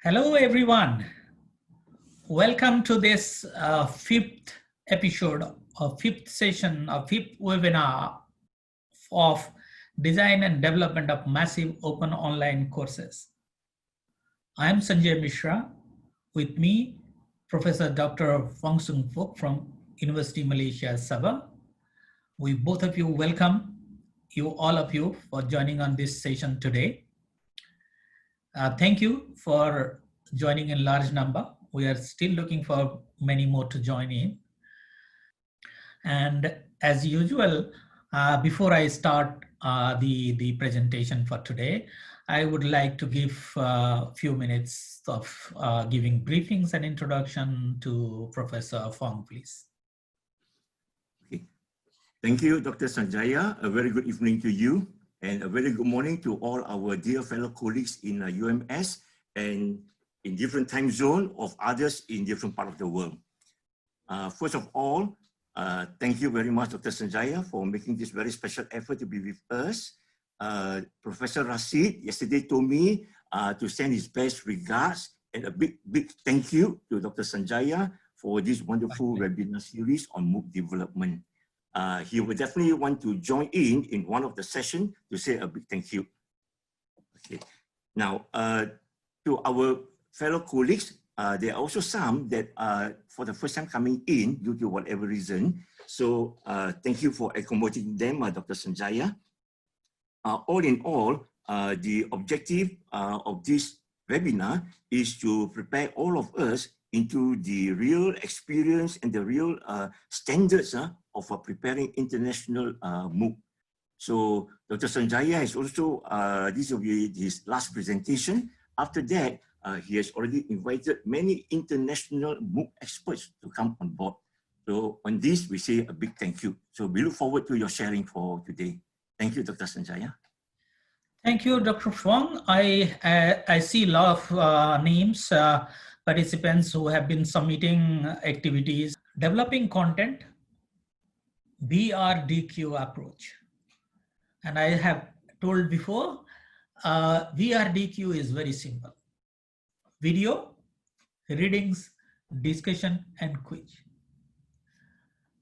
Hello, everyone. Welcome to this fifth episode or fifth session or fifth webinar of design and development of massive open online courses. I am Sanjay Mishra. With me, Professor Dr. Fong Sung Fook from University Malaysia Sabah. We both of you welcome all of you for joining on this session today. Thank you for joining in large number. We are still looking for many more to join in. And as usual, before I start the presentation for today, I would like to give a few minutes of giving briefings and introduction to Professor Fong, please. Okay. Thank you, Dr. Sanjaya. A very good evening to you and a very good morning to all our dear fellow colleagues in UMS and in different time zone of others in different part of the world. First of all, thank you very much, Dr. Sanjaya, for making this very special effort to be with us. Professor Rashid yesterday told me to send his best regards and a big thank you to Dr. Sanjaya for this wonderful webinar series on MOOC development. He will definitely want to join in one of the sessions to say a big thank you. Okay. Now, to our fellow colleagues, there are also some that for the first time coming in due to whatever reason. So thank you for accommodating them, Dr. Sanjaya. All in all, the objective of this webinar is to prepare all of us into the real experience and the real standards of preparing international MOOC. So Dr. Sanjaya has also, this will be his last presentation. After that, he has already invited many international MOOC experts to come on board. So on this, we say a big thank you. So we look forward to your sharing for today. Thank you, Dr. Sanjaya. Thank you, Dr. Fong. I see a lot of names, participants who have been submitting activities, developing content, VRDQ approach. And I have told before, VRDQ is very simple. Video, readings, discussion, and quiz.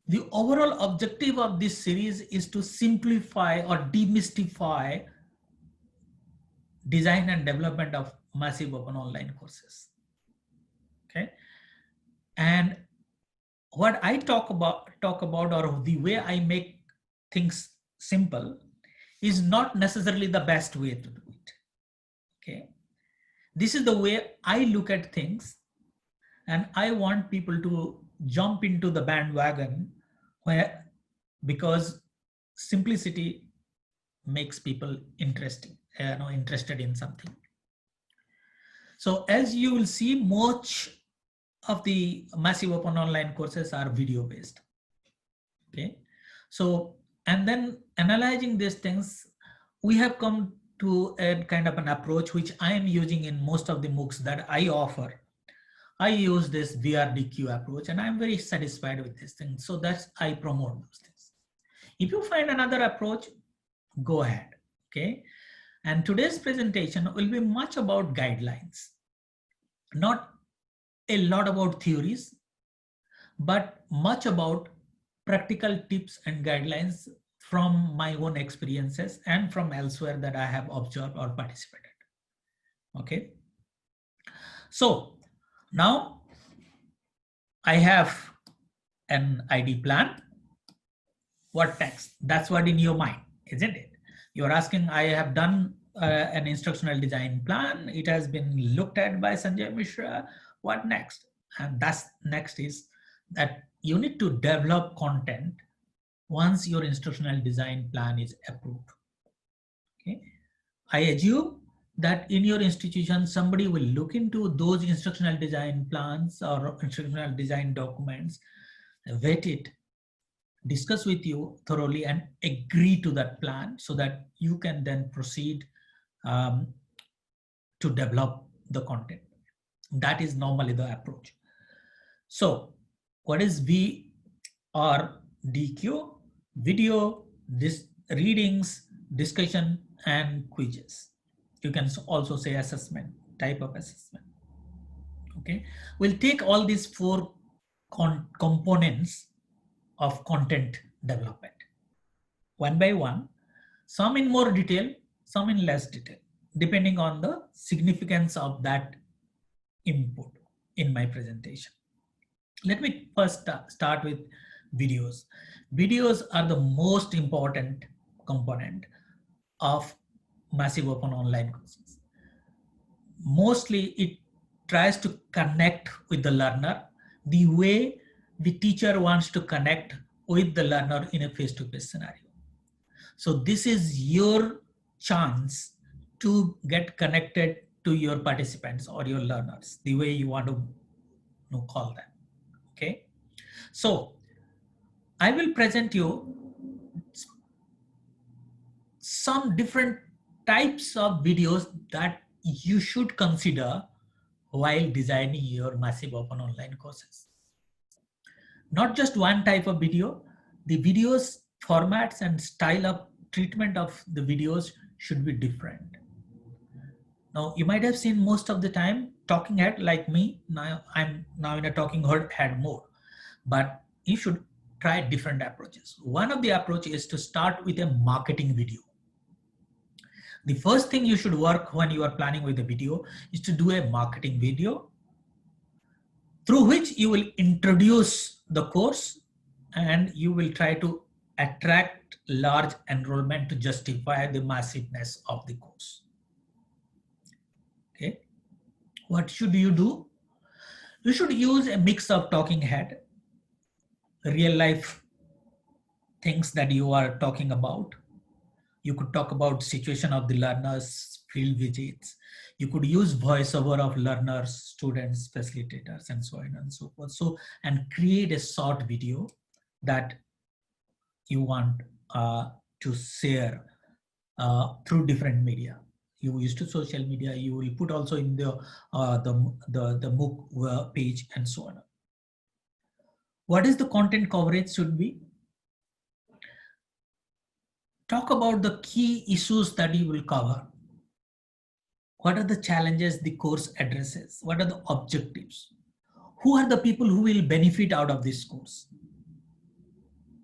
The overall objective of this series is to simplify or demystify design and development of massive open online courses. Okay, and what I talk about or the way I make things simple is not necessarily the best way to do it. Okay, this is the way I look at things, and I want people to jump into the bandwagon because simplicity makes people interested in something. So as you will see, much of the massive open online courses are video based. Okay, so and then analyzing these things, we have come to a kind of an approach which I am using in most of the MOOCs that I offer. I use this VRDQ approach and I'm very satisfied with this thing. So that's, I promote those things. If you find another approach, go ahead. Okay. And today's presentation will be much about guidelines, not a lot about theories, but much about practical tips and guidelines from my own experiences and from elsewhere that I have observed or participated. Okay. So now I have an ID plan. What next? That's what in your mind, isn't it? You're asking, I have done an instructional design plan. It has been looked at by Sanjay Mishra. What next? And that's next is that you need to develop content once your instructional design plan is approved. Okay. I assume that in your institution, somebody will look into those instructional design plans or instructional design documents, vet it, discuss with you thoroughly and agree to that plan so that you can then proceed to develop the content. That is normally the approach. So what is VRDQ? Video, readings, discussion, and quizzes. You can also say assessment, type of assessment. Okay, we'll take all these four components of content development one by one, some in more detail, some in less detail, depending on the significance of that input in my presentation. Let me first start with videos. Videos are the most important component of massive open online courses. Mostly it tries to connect with the learner the way the teacher wants to connect with the learner in a face-to-face scenario. So this is your chance to get connected to your participants or your learners the way you want to call them. Okay, so I will present you some different types of videos that you should consider while designing your massive open online courses. Not just one type of video, the videos formats and style of treatment of the videos should be different. Now you might have seen most of the time talking head like me. Now I'm in a talking head mode, but you should try different approaches. One of the approach is to start with a marketing video. The first thing you should work when you are planning with a video is to do a marketing video through which you will introduce the course and you will try to attract large enrollment to justify the massiveness of the course. Okay, what should you do? You should use a mix of talking head, real life things that you are talking about. You could talk about situation of the learners, field visits. You could use voiceover of learners, students, facilitators, and so on and so forth. So, and create a short video that you want to share through different media. You use to social media. You will put also in the MOOC page and so on. What is the content coverage should be? Talk about the key issues that you will cover. What are the challenges the course addresses? What are the objectives? Who are the people who will benefit out of this course?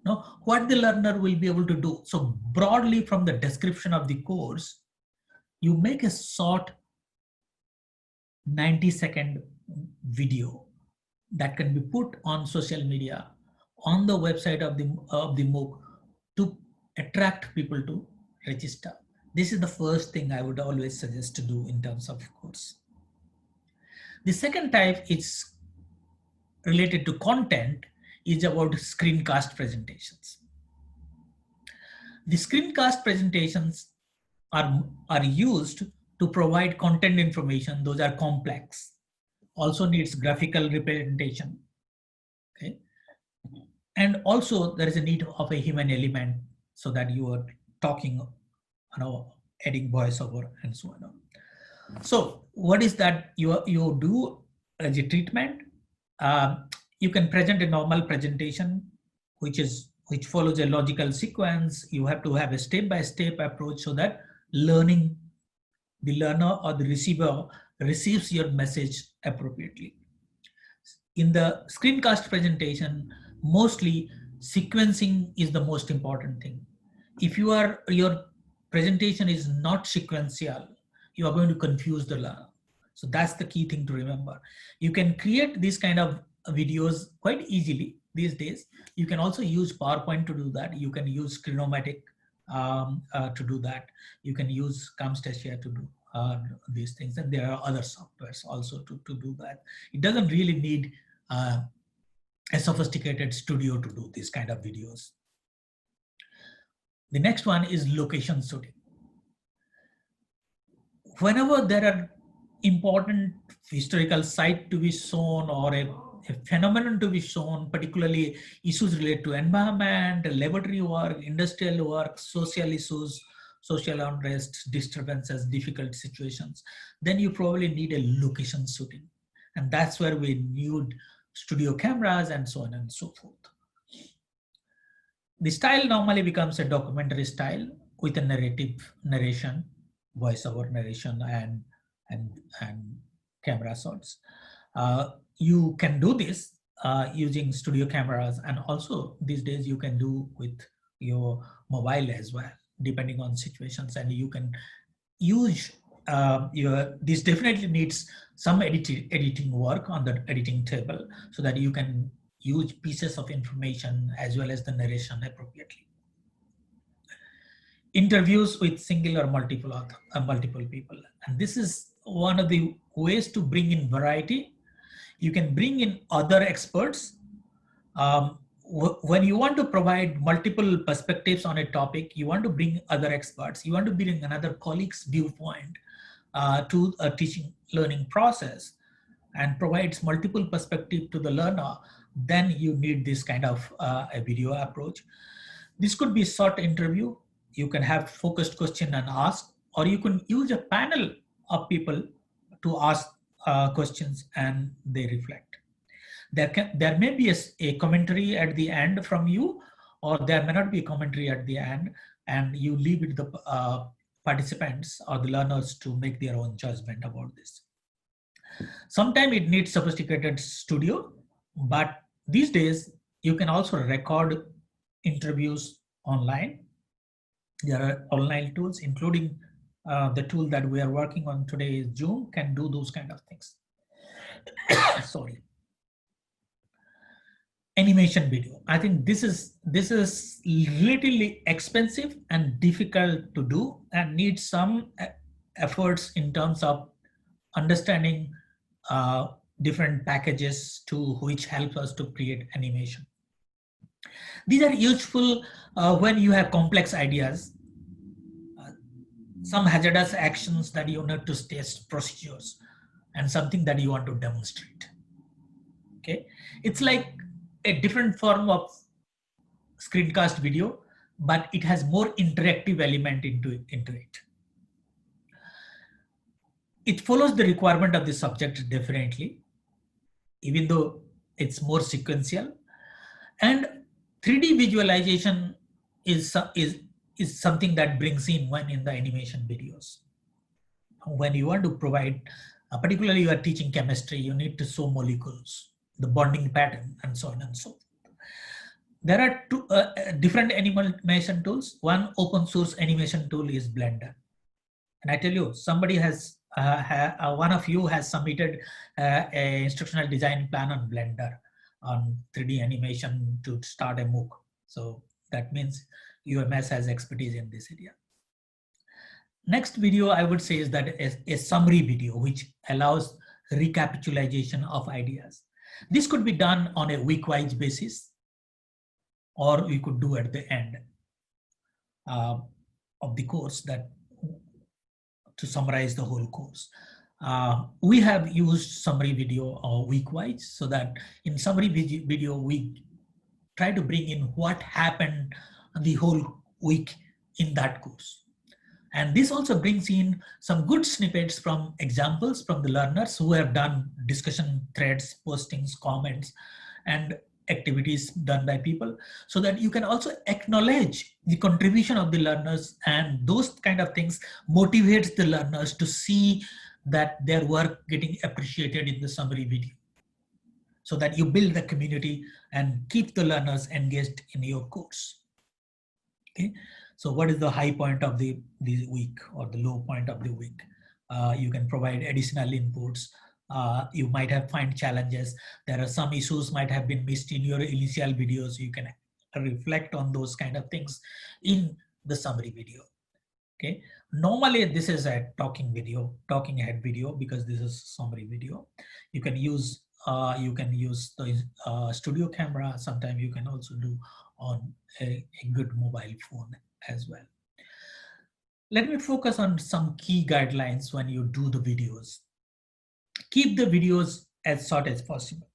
Now, what the learner will be able to do. So broadly from the description of the course, you make a short 90-second video that can be put on social media, on the website of the MOOC to attract people to register. This is the first thing I would always suggest to do in terms of course. The second type is related to content is about screencast presentations. The screencast presentations are used to provide content information. Those are complex. Also needs graphical representation. Okay. And also there is a need of a human element so that you are talking, adding voiceover and so on. So what is that you do as a treatment? You can present a normal presentation, which follows a logical sequence. You have to have a step-by-step approach so that the learner or the receiver receives your message appropriately. In the screencast presentation, mostly sequencing is the most important thing. If your presentation is not sequential, you are going to confuse the learner. So that's the key thing to remember. You can create these kind of videos quite easily these days. You can also use PowerPoint to do that. You can use Screenomatic to do that. You can use Camtasia to do these things. And there are other softwares also to do that. It doesn't really need a sophisticated studio to do these kind of videos. The next one is location shooting. Whenever there are important historical site to be shown or a phenomenon to be shown, particularly issues related to environment, laboratory work, industrial work, social issues, social unrest, disturbances, difficult situations, then you probably need a location shooting. And that's where we need studio cameras and so on and so forth. The style normally becomes a documentary style with a narration, voiceover narration and camera shots. You can do this using studio cameras, and also these days you can do with your mobile as well, depending on situations. And you can use this definitely needs some editing work on the editing table, so that you can use pieces of information as well as the narration appropriately. Interviews with single or multiple people, and this is one of the ways to bring in variety. You can bring in other experts. When you want to provide multiple perspectives on a topic, you want to bring other experts, you want to bring another colleague's viewpoint to a teaching learning process, and provides multiple perspective to the learner, then you need this kind of a video approach. This could be short interview. You can have focused question and ask, or you can use a panel of people to ask questions and they reflect. There may be a commentary at the end from you, or there may not be a commentary at the end, and you leave it to the participants or the learners to make their own judgment about this. Sometimes it needs sophisticated studio, but these days you can also record interviews online. There are online tools, including the tool that we are working on today is Zoom, can do those kind of things. Sorry. Animation video. I think this is relatively expensive and difficult to do, and needs some efforts in terms of understanding different packages to which help us to create animation. These are useful when you have complex ideas, some hazardous actions that you need to test procedures, and something that you want to demonstrate. Okay, it's like a different form of screencast video, but it has more interactive element into it. It follows the requirement of the subject differently, even though it's more sequential. And 3D visualization is something that brings in one in the animation videos. When you want to provide, particularly you are teaching chemistry, you need to show molecules, the bonding pattern, and so on and so forth. There are two different animation tools. One open source animation tool is Blender. And I tell you, somebody has, one of you has submitted an instructional design plan on Blender on 3D animation to start a MOOC. So that means UMS has expertise in this area. Next video I would say is that a summary video, which allows recapitulation of ideas. This could be done on a week-wise basis, or we could do at the end of the course that to summarize the whole course. We have used summary video week-wise, so that in summary video we try to bring in what happened the whole week in that course. And this also brings in some good snippets from examples from the learners who have done discussion threads, postings, comments, and activities done by people, so that you can also acknowledge the contribution of the learners, and those kind of things motivates the learners to see that their work getting appreciated in the summary video, so that you build the community and keep the learners engaged in your course. Okay, so what is the high point of the week or the low point of the week? You can provide additional inputs. You might have find challenges. There are some issues might have been missed in your initial videos. You can reflect on those kind of things in the summary video. Okay, normally this is a talking head video, because this is summary video. You can use the studio camera. Sometimes you can also do on a good mobile phone as well. Let me focus on some key guidelines when you do the videos. Keep the videos as short as possible.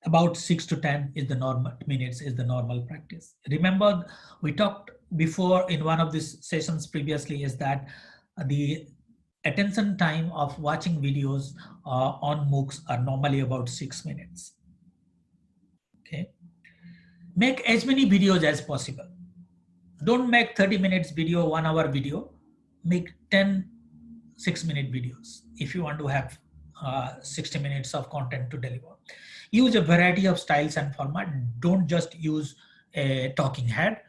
About 6 to 10 is the normal minutes is the normal practice. Remember, we talked before in one of these sessions previously, is that the attention time of watching videos on MOOCs are normally about 6 minutes. Okay, make as many videos as possible. Don't make 30 minutes video, 1 hour video. Make 10 6-minute videos if you want to have 60 minutes of content to deliver. Use a variety of styles and format. Don't just use a talking head.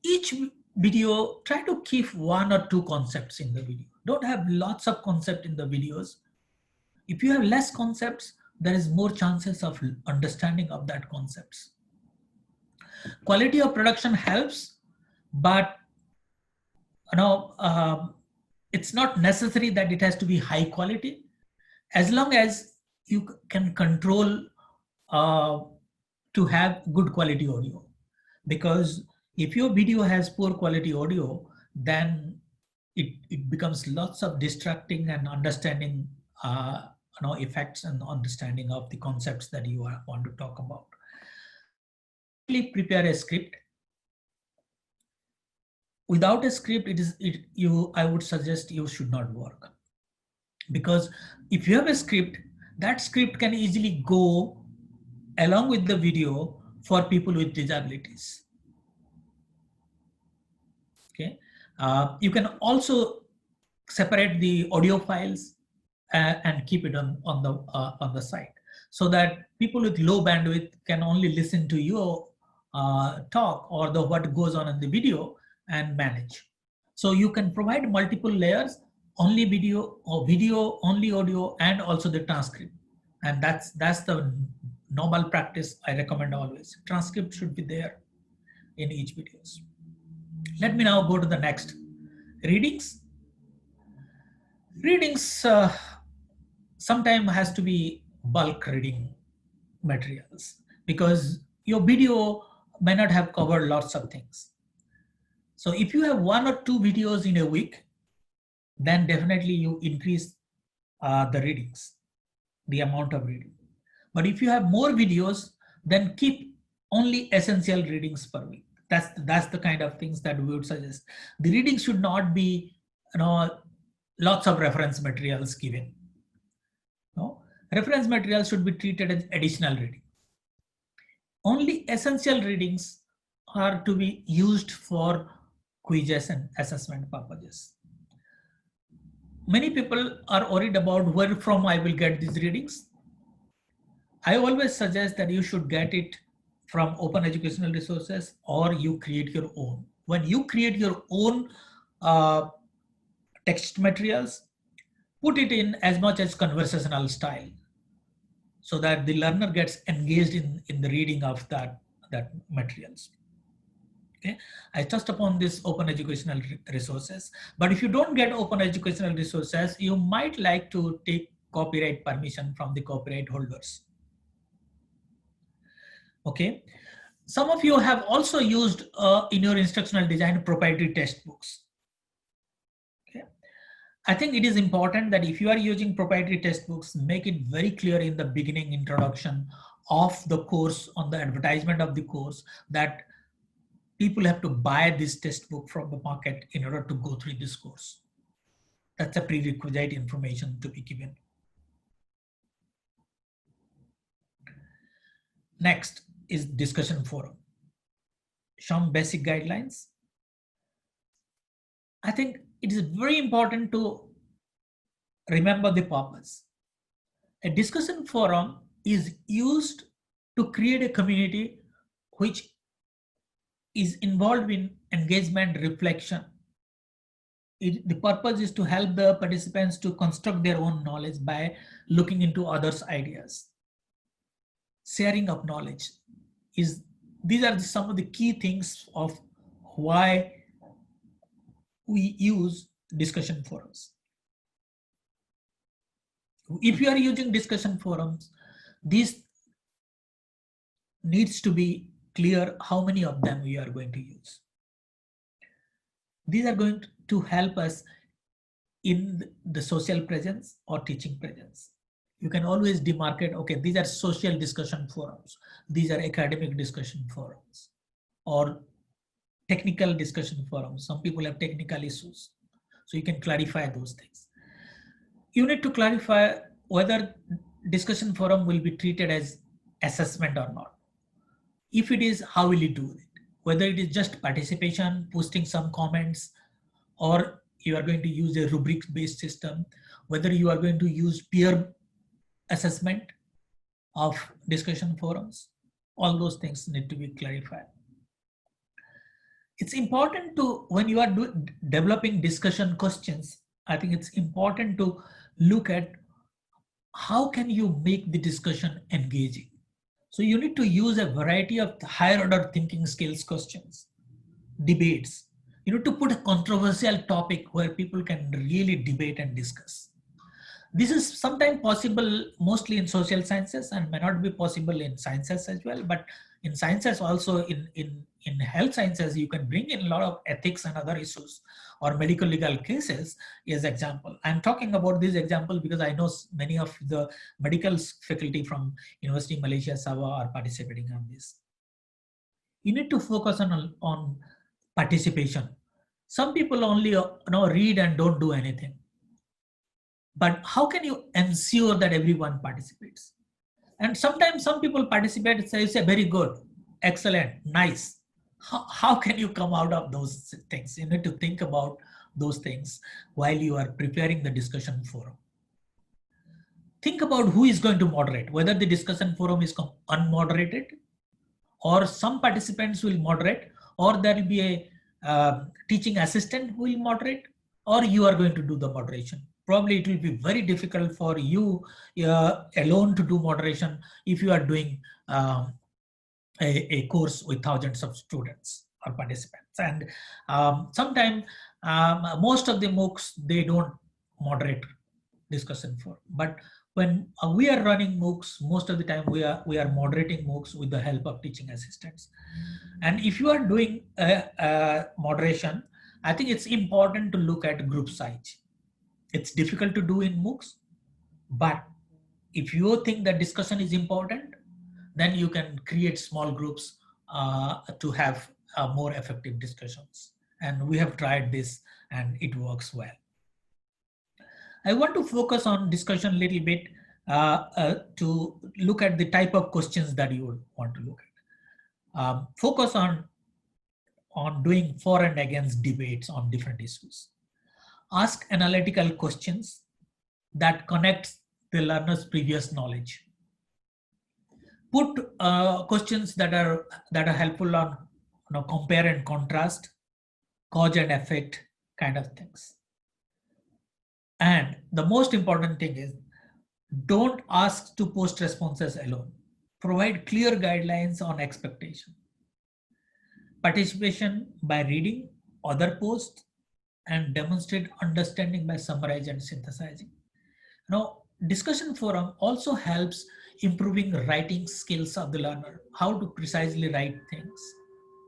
Each video, try to keep 1 or 2 concepts in the video. Don't have lots of concepts in the videos. If you have less concepts, there is more chances of understanding of that concepts. Quality of production helps, but it's not necessary that it has to be high quality, as long as you can control to have good quality audio. Because if your video has poor quality audio, then it becomes lots of distracting and understanding effects and understanding of the concepts that you want to talk about. Prepare a script. Without a script, I would suggest you should not work, because if you have a script, that script can easily go along with the video for people with disabilities. Okay, you can also separate the audio files and keep it on the site, so that people with low bandwidth can only listen to your talk or what goes on in the video and manage. So you can provide multiple layers, only video or video, only audio, and also the transcript. And that's the normal practice I recommend always. Transcript should be there in each videos. Let me now go to the next. Readings. Readings sometimes has to be bulk reading materials, because your video may not have covered lots of things. So if you have 1 or 2 videos in a week, then definitely you increase the readings, the amount of reading. But if you have more videos, then keep only essential readings per week. That's the kind of things that we would suggest. The reading should not be, lots of reference materials given. No, reference materials should be treated as additional reading. Only essential readings are to be used for quizzes and assessment purposes. Many people are worried about where from I will get these readings. I always suggest that you should get it from open educational resources, or you create your own. When you create your own text materials, put it in as much as conversational style, so that the learner gets engaged in the reading of that materials. Okay, I touched upon this open educational resources, but if you don't get open educational resources, you might like to take copyright permission from the copyright holders. Okay, some of you have also used in your instructional design proprietary textbooks. Okay, I think it is important that if you are using proprietary textbooks, make it very clear in the beginning introduction of the course, on the advertisement of the course, that people have to buy this textbook from the market in order to go through this course. That's a prerequisite information to be given. Next is discussion forum. Some basic guidelines. I think it is very important to remember the purpose. A discussion forum is used to create a community which is involved in engagement, reflection. The purpose is to help the participants to construct their own knowledge by looking into others' ideas. Sharing of knowledge these are some of the key things of why we use discussion forums. If you are using discussion forums, this needs to be clear how many of them we are going to use. These are going to help us in the social presence or teaching presence. You can always demarcate, okay, these are social discussion forums, these are academic discussion forums, or technical discussion forums. Some people have technical issues, so you can clarify those things. You need to clarify whether discussion forum will be treated as assessment or not. If it is, how will you do it? Whether it is just participation, posting some comments, or you are going to use a rubric-based system, whether you are going to use peer assessment of discussion forums. All those things need to be clarified. It's important to, when you are developing discussion questions, I think it's important to look at how can you make the discussion engaging. So you need to use a variety of higher order thinking skills questions, debates. You need to put a controversial topic where people can really debate and discuss. This is sometimes possible mostly in social sciences and may not be possible in sciences as well, but in sciences also, in health sciences, you can bring in a lot of ethics and other issues or medical legal cases as example. I'm talking about this example because I know many of the medical faculty from University of Malaysia Sabah are participating on this. You need to focus on participation. Some people only read and don't do anything. But how can you ensure that everyone participates? And sometimes some people participate and say very good, excellent, nice. How can you come out of those things? You need to think about those things while you are preparing the discussion forum. Think about who is going to moderate, whether the discussion forum is unmoderated or some participants will moderate, or there will be a teaching assistant who will moderate, or you are going to do the moderation. Probably it will be very difficult for you alone to do moderation if you are doing a course with thousands of students or participants. And sometimes most of the MOOCs, they don't moderate discussion forum. But when we are running MOOCs, most of the time we are moderating MOOCs with the help of teaching assistants. And if you are doing moderation, I think it's important to look at group size. It's difficult to do in MOOCs, but if you think that discussion is important, then you can create small groups to have more effective discussions. And we have tried this and it works well. I want to focus on discussion a little bit to look at the type of questions that you would want to look at. Focus on doing for and against debates on different issues. Ask analytical questions that connect the learner's previous knowledge. Put questions that are helpful on compare and contrast, cause and effect kind of things. And the most important thing is, don't ask to post responses alone. Provide clear guidelines on expectation. Participation by reading other posts and demonstrate understanding by summarizing and synthesizing. Now, discussion forum also helps improving writing skills of the learner, how to precisely write things,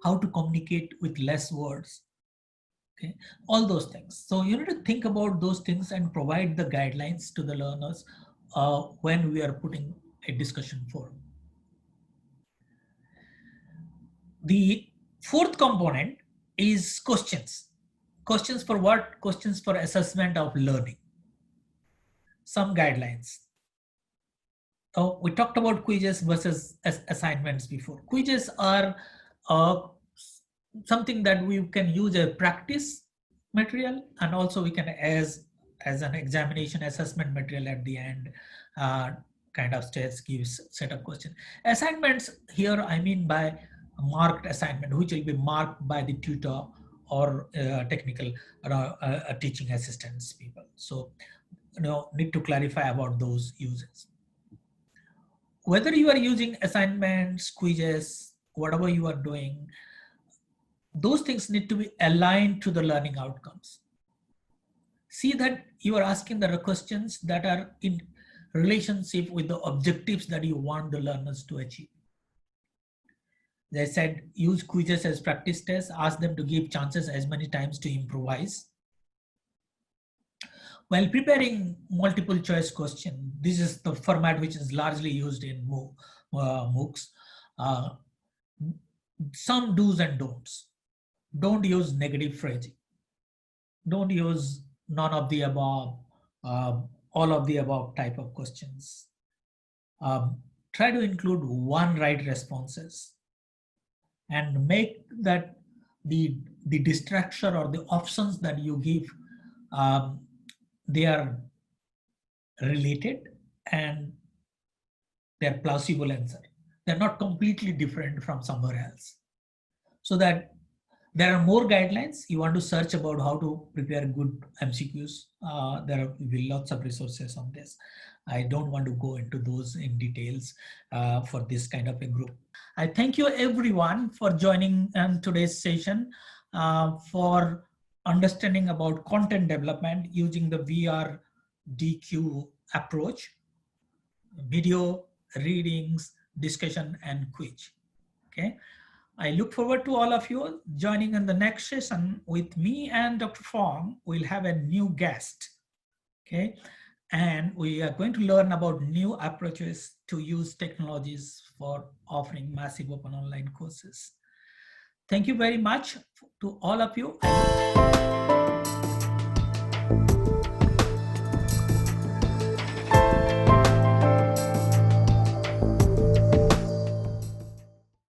how to communicate with less words, okay, all those things. So you need to think about those things and provide the guidelines to the learners when we are putting a discussion forum. The fourth component is questions. Questions for what? Questions for assessment of learning. Some guidelines. Oh, we talked about quizzes versus assignments before. Quizzes are something that we can use a practice material, and also we can as an examination assessment material at the end, kind of gives set of questions. Assignments here, I mean by marked assignment, which will be marked by the tutor or technical teaching assistants people. So need to clarify about those uses. Whether you are using assignments, quizzes, whatever you are doing, those things need to be aligned to the learning outcomes. See that you are asking the questions that are in relationship with the objectives that you want the learners to achieve. They said, use quizzes as practice tests, ask them to give chances as many times to improvise. While preparing multiple choice question, this is the format which is largely used in MOOCs. Some do's and don'ts. Don't use negative phrasing. Don't use none of the above, all of the above type of questions. Try to include one right responses and make that the distraction or the options that you give they are related and they're plausible answer. They're not completely different from somewhere else. So that there are more guidelines. You want to search about how to prepare good MCQs. There are lots of resources on this. I don't want to go into those in details for this kind of a group. I thank you everyone for joining today's session for understanding about content development using the VRDQ approach, video, readings, discussion, and quiz. Okay. I look forward to all of you joining in the next session with me and Dr. Fong. We'll have a new guest. Okay. And we are going to learn about new approaches to use technologies for offering massive open online courses. Thank you very much to all of you.